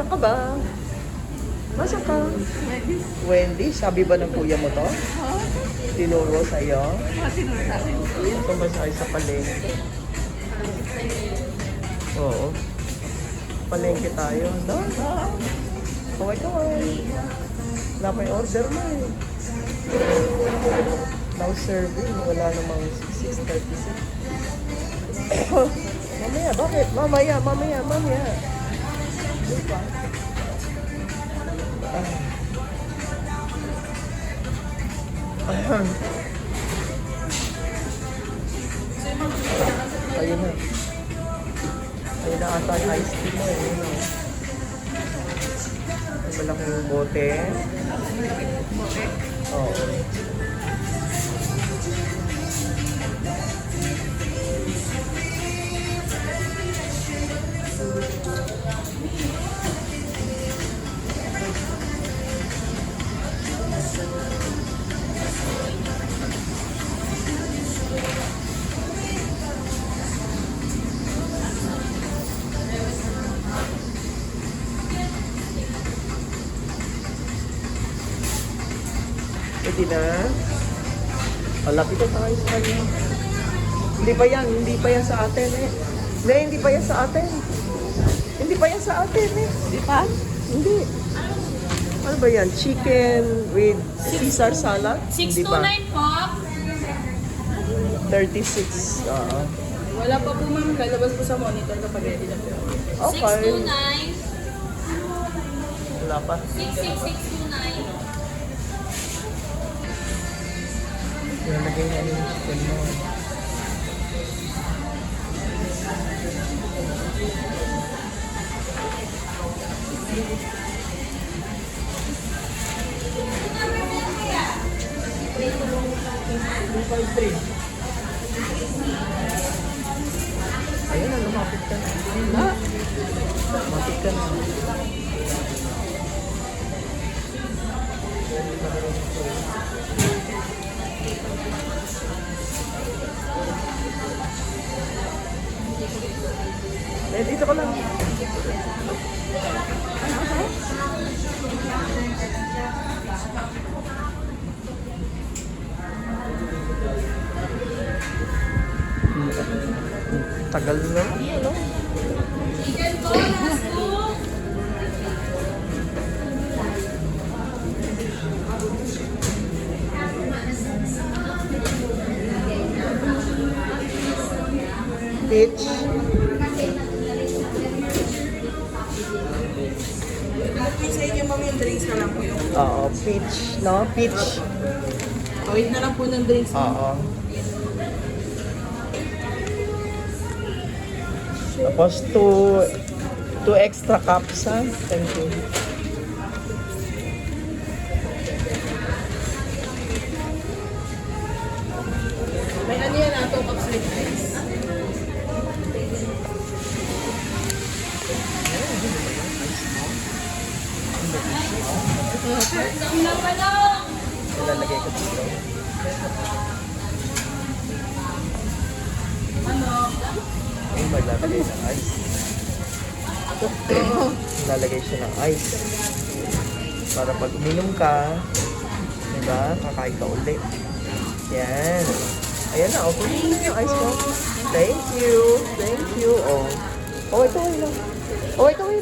Nasaan ka ba? Nasaan ka? Wendy, sabi ba ng kuya mo to? Tinuro sa'yo? Sumasakay sa palengke. Oo. Palengke tayo. No? Kaway-kaway. Wala pa yung order mo eh. Now serving. Wala namang 6:36. Mamaya, bakit? Mamaya. Diba? Ayun na. Ayun na ata yung iced tea mo eh. Malaking bote. Oo. Pwede na. Malapit na tayo sa kanya. Hindi pa yan sa atin eh. Hindi pa yan sa atin. Hindi pa yan sa atin eh. Di pa? Hindi. Ano ba yan? Chicken with Caesar salad? Hindi pa. 629 po. 36. Wala pa po ma'am. Lalabas po sa monitor kapag ready na po. Okay. 629. Wala pa. 66629. Nalagay na yung chicken mo. Ayun na, lumapit ka na. Lumapit ka na. Eh, dito ko lang. Tagal na. Ano? Peach. Sa inyo ma'am yung drinks na lang po yung. Oo, peach, no? Peach. Wait na lang po ng drinks. Oo. Tapos two extra cups, ha? Thank you. May ano yan ato cups with ice. Ilalagay ko dito. Ano? Ayun, maglalagay ng ice. Lalagay siya ng ice. Para pag uminom ka, diba, kakain ka ulit. Yan. Ayan na, okay na yung ice mo. Thank you. Thank you. Oh, ito lang. Okay.